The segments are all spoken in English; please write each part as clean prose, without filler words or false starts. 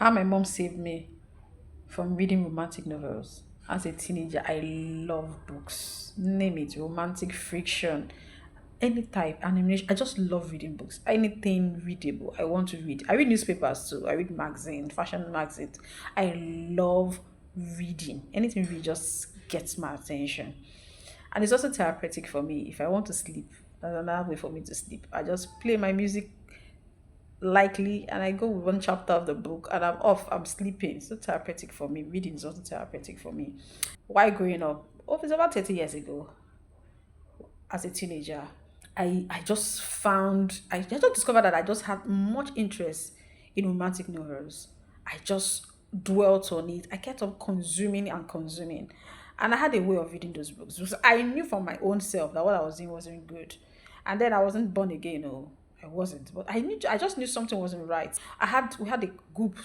How my mom saved me from reading romantic novels. As a teenager, I love books. Name it, romantic fiction, any type, animation. I just love reading books. Anything readable, I want to read. I read newspapers too. I read magazines, fashion magazines. I love reading. Anything read just gets my attention. And it's also therapeutic for me. If I want to sleep, there's another way for me to sleep. I just play my music lightly and I go with one chapter of the book and I'm off. I'm sleeping. So therapeutic for me. Reading is also therapeutic for me. Why growing up? Oh, it's about 30 years ago as a teenager. I just found, I just discovered that I just had much interest in romantic novels. I just dwelt on it. I kept on consuming and consuming. And I had a way of reading those books because I knew from my own self that what I was doing wasn't good. And then I wasn't born again, no, I wasn't. But I just knew something wasn't right. We had a group,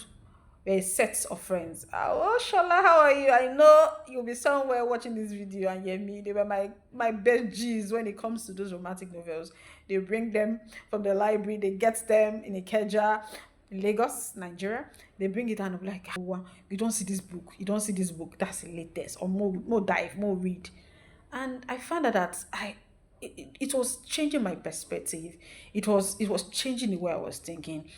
a set of friends. Oh, Shola, how are you? I know you'll be somewhere watching this video and hear me. They were my best G's when it comes to those romantic novels. They bring them from the library, they get them in Ikeja, in Lagos, Nigeria. They bring it and I'm like, oh, wow, you don't see this book. You don't see this book. That's the latest. Or more dive, more read. And I found out that it was changing my perspective. It was changing the way I was thinking.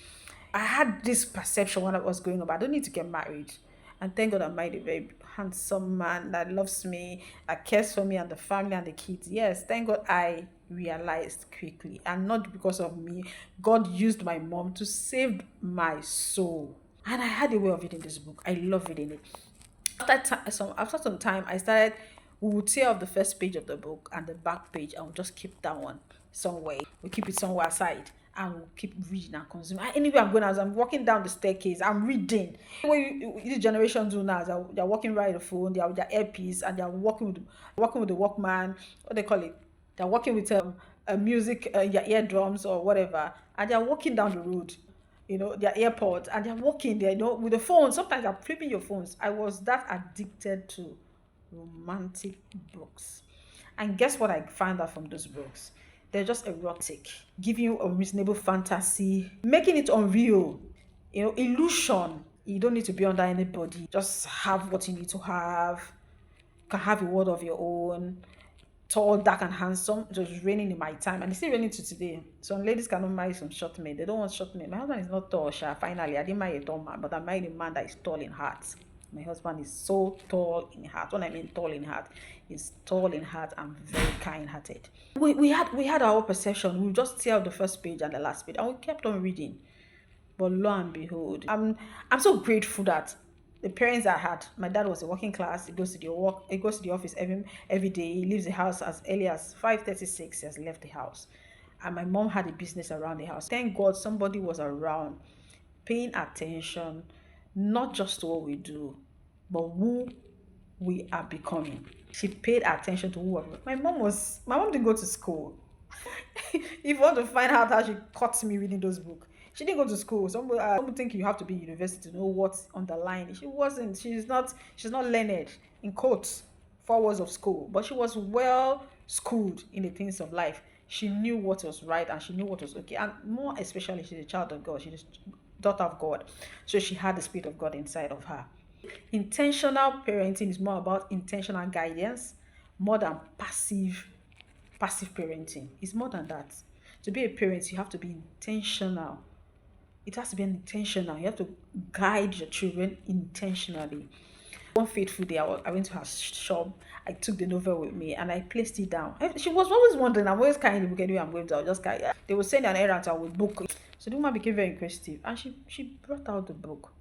I had this perception when I was growing up. I don't need to get married. And thank God I married a very handsome man that loves me, that cares for me and the family and the kids. Yes, thank God I realized quickly. And not because of me. God used my mom to save my soul. And I had a way of reading this book. I love reading it. After some time, I started. We would tear off the first page of the book and the back page, and we'll just keep that one somewhere. We keep it somewhere aside, and we'll keep reading and consuming. Anywhere I'm going, as I'm walking down the staircase, I'm reading. What this generation do now is they're walking right the phone, they are with their earpiece, and they're walking with the Walkman. What they call it? They're walking with a music, your eardrums or whatever, and they're walking down the road, their airpods, and they're walking there, with the phone. Sometimes they're flipping your phones. I was that addicted to romantic books. And guess what I found out from those books? They're just erotic, giving you a reasonable fantasy, making it unreal, illusion. You don't need to be under anybody. Just have what you need to have. You can have a world of your own. Tall, dark, and handsome. It was raining in my time, and it's still raining to today. Some ladies cannot marry some short men. They don't want short men. My husband is not tall, sha. Finally, I didn't marry a tall man, but I married a man that is tall in heart. My husband is so tall in heart. When I mean tall in heart, he's tall in heart and very kind-hearted. We had our perception. We just tear out the first page and the last page, and we kept on reading. But lo and behold, I'm so grateful that the parents I had, my dad was a working class. He goes to the office every day. He leaves the house as early as 5:36. He has left the house. And my mom had a business around the house. Thank God somebody was around paying attention, not just to what we do, but who we are becoming. She paid attention to who we are. My mom didn't go to school. If you want to find out how she caught me reading those books, she didn't go to school. Some think you have to be in university to know what's underlying. She wasn't. She's not learned in quotes 4 words of school, but she was well schooled in the things of life. She knew what was right and she knew what was okay. And more especially, she's a child of God. She's a daughter of God. So she had the spirit of God inside of her. Intentional parenting is more about intentional guidance more than passive parenting. It's more than that. To be a parent, you have to be intentional. It has to be intentional. You have to guide your children intentionally. One fateful day, I went to her shop. I took the novel with me and I placed it down. She was always wondering, I'm always carrying the book anyway. I'm going to, I'll just carry it. They would send an errand, I would book. So the woman became very inquisitive and she brought out the book.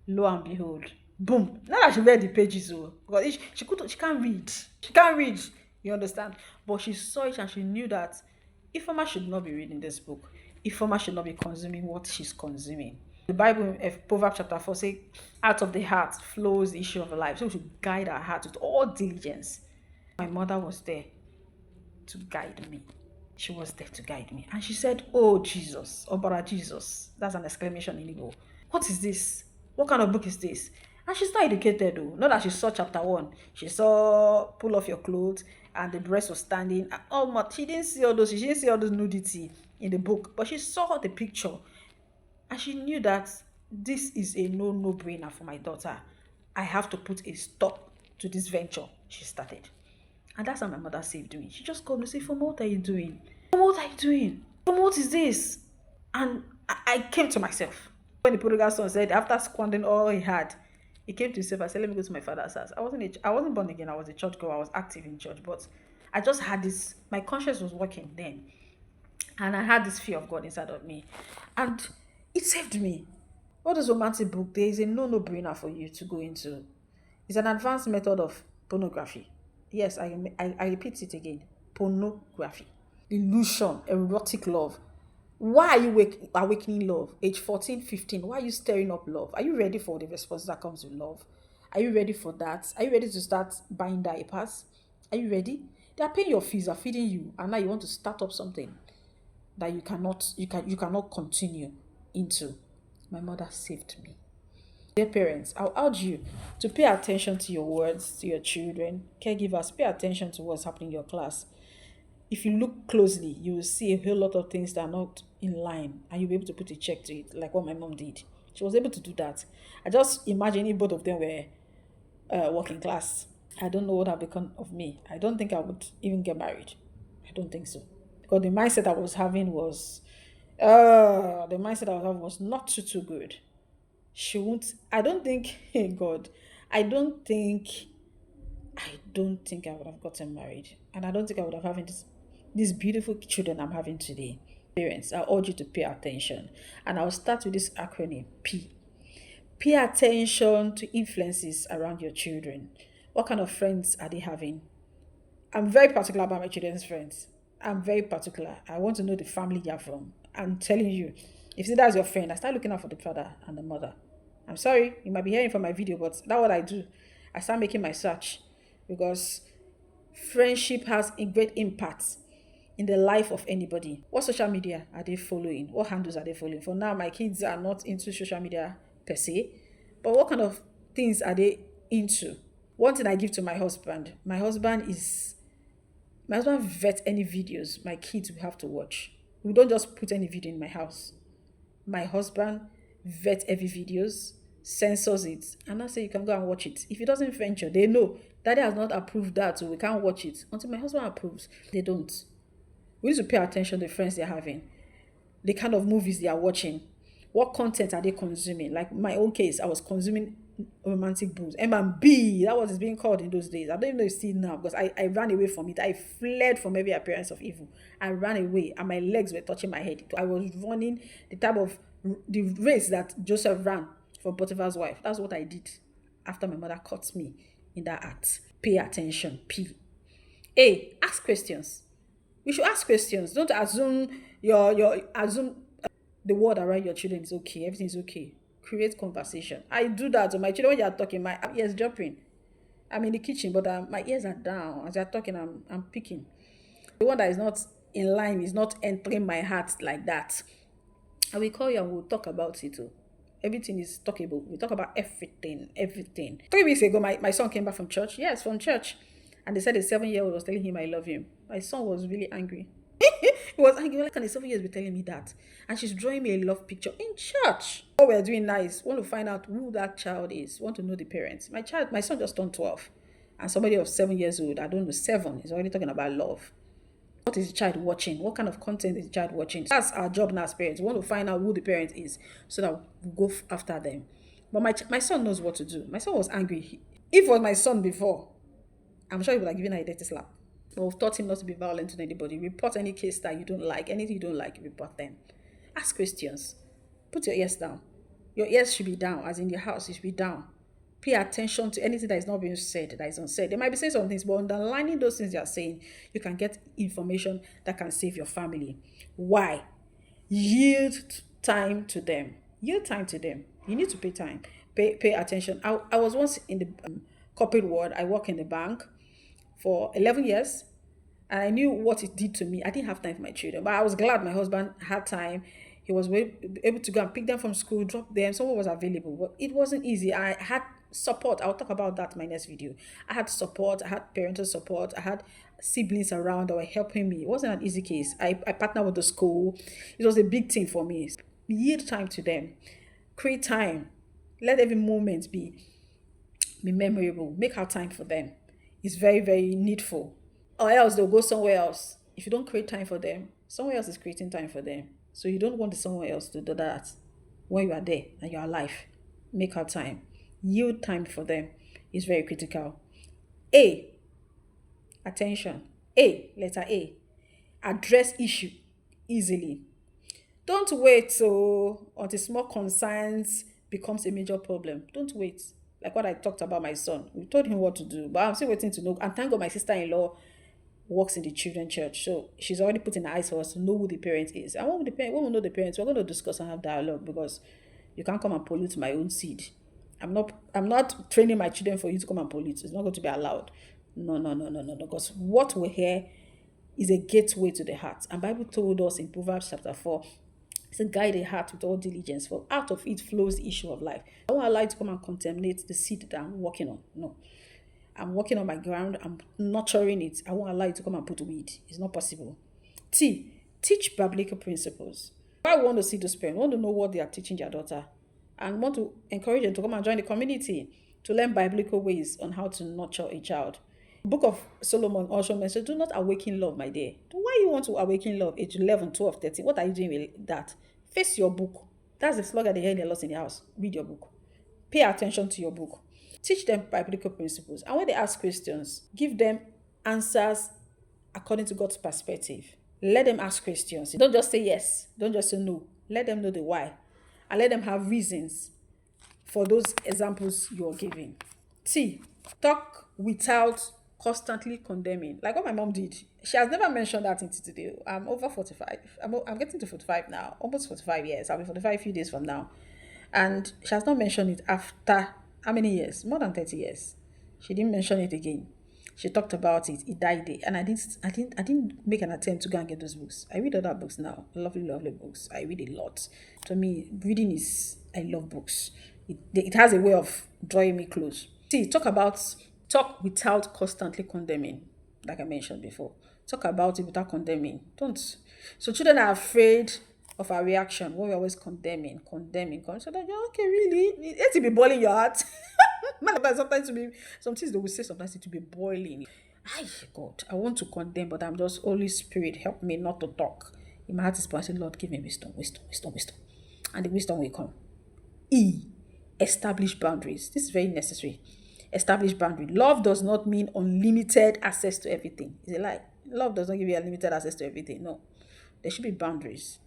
Lo and behold, boom. Not that she read the pages, because she can't read. She can't read. You understand? But she saw it and she knew that Ifeoma should not be reading this book. Ifeoma should not be consuming what she's consuming. The Bible, Proverbs chapter 4 says, out of the heart flows the issue of life. So we should guide our heart with all diligence. My mother was there to guide me. She was there to guide me. And she said, oh Jesus, oh brother Jesus. That's an exclamation in Igbo. What is this? What kind of book is this? And she's not educated though. Not that she saw chapter 1. She saw pull off your clothes and the breast was standing. She didn't see all those. She didn't see all those nudity in the book. But she saw the picture. And she knew that this is a no-brainer for my daughter. I have to put a stop to this venture she started. And that's how my mother saved me. She just called me and said, Foma, what are you doing? Foma, what are you doing? Foma, what is this? And I came to myself. When the prodigal son said, after squandering all he had, he came to himself. I said, let me go to my father's house. I wasn't born again. I was a church girl. I was active in church. But I just had this, my conscience was working then. And I had this fear of God inside of me. And it saved me. All those romantic book, there is a no-brainer for you to go into. It's an advanced method of pornography. Yes, I repeat it again. Pornography. Illusion, erotic love. Why are you awakening love? Age 14, 15. Why are you stirring up love? Are you ready for the response that comes with love? Are you ready for that? Are you ready to start buying diapers? Are you ready? They are paying your fees, are feeding you, and now you want to start up something that you cannot continue into. My mother saved me. Dear parents, I'll urge you to pay attention to your words, to your children. Caregivers, pay attention to what's happening in your class. If you look closely, you will see a whole lot of things that are not in line, and you'll be able to put a check to it, like what my mom did. She was able to do that. I just imagine if both of them were working class. I don't know what have become of me. I don't think I would even get married. I don't think so. Because the mindset I was having was not too good. She won't. I don't think. Hey God, I don't think. I don't think I would have gotten married, and I don't think I would have having these beautiful children I'm having today. Parents, I urge you to pay attention, and I'll start with this acronym P. Pay attention to influences around your children. What kind of friends are they having? I'm very particular about my children's friends. I'm very particular. I want to know the family you're from. I'm telling you, if that's your friend, I start looking out for the father and the mother. I'm sorry, you might be hearing from my video, but that's what I do. I start making my search because friendship has a great impact in the life of anybody. What social media are they following? What handles are they following? For now, my kids are not into social media per se, but what kind of things are they into? One thing I give to my husband vet any videos my kids will have to watch. We don't just put any video in my house. My husband vet every videos, censors it, and I say you can go and watch it. If it doesn't venture, they know daddy has not approved that, so we can't watch it until my husband approves. They don't. We need to pay attention to the friends they're having, the kind of movies they are watching, what content are they consuming. Like my own case, I was consuming romantic books, M&B, that was it's being called in those days. I don't even know if it's still now because I ran away from it. I fled from every appearance of evil. I ran away and my legs were touching my head. I was running the race that Joseph ran for Potiphar's wife. That's what I did after my mother caught me in that act. Pay attention. P. A. Ask questions. We should ask questions. Don't assume your assume the world around your children is okay. Everything is okay. Create conversation. I do that to my children when they are talking. My ears jumping. I'm in the kitchen, but my ears are down. As they're talking, I'm picking. The one that is not in line is not entering my heart like that. I will call you and we'll talk about it too. Everything is talkable. We talk about everything, everything. 3 weeks ago, my son came back from church. Yes, from church. And they said a 7-year-old was telling him I love him. My son was really angry. He was angry. Like, can a 7 years be telling me that? And she's drawing me a love picture in church. What we're doing now is want to find out who that child is. Want to know the parents. My son just turned 12. And somebody of 7 years old, I don't know, 7, is already talking about love. What is the child watching? What kind of content is the child watching? That's our job now as parents. We want to find out who the parent is so that we go after them. But my son knows what to do. My son was angry. If it was my son before, I'm sure he would have given her a dirty slap. But we've taught him not to be violent to anybody. Report any case that you don't like. Anything you don't like, report them. Ask questions. Put your ears down. Your ears should be down, as in your house, it should be down. Pay attention to anything that is not being said, that is unsaid. They might be saying some things, but underlining those things they are saying, you can get information that can save your family. Why? Yield time to them. Yield time to them. You need to pay time. Pay attention. I was once in the corporate world. I work in the bank for 11 years. And I knew what it did to me. I didn't have time for my children, but I was glad my husband had time. He was able to go and pick them from school, drop them. Someone was available, but it wasn't easy. I had support. I'll talk about that in my next video. I had support. I had parental support. I had siblings around that were helping me. It wasn't an easy case. I partnered with the school. It was a big thing for me. Yield time to them. Create time. Let every moment be memorable. Make out time for them. It's very, very needful. Or else they'll go somewhere else. If you don't create time for them, someone else is creating time for them. So you don't want someone else to do that when you are there and you're alive. Make out time. Yield time for them is very critical. A, attention. A, letter A. Address issue easily. Don't wait until small concerns becomes a major problem. Don't wait. Like what I talked about my son. We told him what to do, but I'm still waiting to know. And thank God my sister-in-law works in the children church. So she's already put in the eyes for us to know who the parent is. And when we know the parents, we're going to discuss and have dialogue, because you can't come and pollute my own seed. I'm not training my children for you to come and pollute. It's not going to be allowed. No, no, no, no, no, no. Because what we hear is a gateway to the heart. And Bible told us in Proverbs chapter 4, it's a guide the heart with all diligence, for out of it flows the issue of life. I won't allow you to come and contaminate the seed that I'm working on. No. I'm working on my ground. I'm nurturing it. I won't allow you to come and put weed. It's not possible. T, teach biblical principles. I want to see those parents, want to know what they are teaching their daughter, and want to encourage them to come and join the community to learn biblical ways on how to nurture a child. Book of Solomon also mentions, do not awaken love, my dear. Why you want to awaken love? Age 11, 12, 13. What are you doing with that? Face your book. That's the slogan they hear a lot in the house. Read your book. Pay attention to your book. Teach them biblical principles. And when they ask questions, give them answers according to God's perspective. Let them ask questions. Don't just say yes. Don't just say no. Let them know the why. And let them have reasons for those examples you're giving. T, talk without constantly condemning. Like what my mom did. She has never mentioned that until today. I'm over 45. I'm getting to 45 now. Almost 45 years. I'll be 45 a few days from now. And she has not mentioned it after how many years? More than 30 years. She didn't mention it again. She talked about it. It died there. And I didn't make an attempt to go and get those books. I read other books now. Lovely, lovely books. I read a lot. To me, reading is, I love books. It has a way of drawing me close. See, talk without constantly condemning, like I mentioned before. Talk about it without condemning. Don't. So children are afraid of our reaction when we're always condemning. So that you're okay, really? It to be boiling your heart. Some things they will say sometimes it to be boiling. Ay, God, I want to condemn, but I'm just, Holy Spirit, help me not to talk. In my heart is saying, Lord, give me wisdom. And the wisdom will come. E, establish boundaries. This is very necessary. Establish boundary. Love does not mean unlimited access to everything. It's a lie. Love does not give you unlimited access to everything. No. There should be boundaries.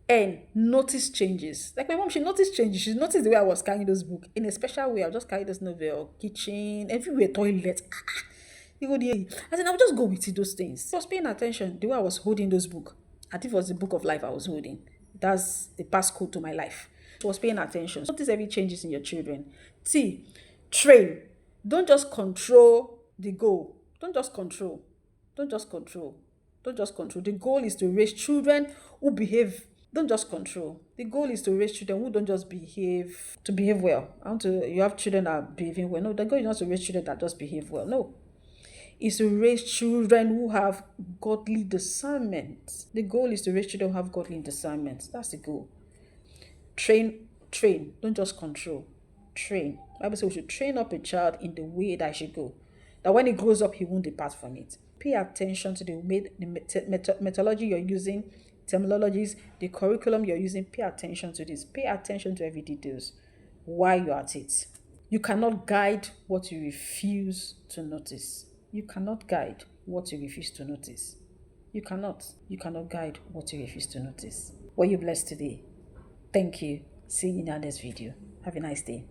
And notice changes. Like my mom, she noticed changes. She noticed the way I was carrying those books. In a special way, I'll just carry this novel, kitchen, everywhere, toilet. You go there. I said, I'll just go with those things. I was paying attention the way I was holding those books. I think it was the book of life I was holding. That's the passcode to my life. I was paying attention. Notice every changes in your children. T, train. Don't just control the goal. Don't just control. The goal is to raise children who behave. Don't just control. The goal is to raise children who don't just behave to behave well. You have children that are behaving well. No, the goal is not to raise children that just behave well. No. Is to raise children who have godly discernment. The goal is to raise children who have godly discernment. That's the goal. Train. Don't just control. Train. The Bible says we should train up a child in the way that he should go, that when he grows up, he won't depart from it. Pay attention to the methodology you're using, terminologies, the curriculum you're using. Pay attention to this. Pay attention to every details while you're at it. You cannot guide what you refuse to notice. You cannot guide what you refuse to notice. You cannot guide what you refuse to notice. Were you blessed today? Thank you. See you in the next video. Have a nice day.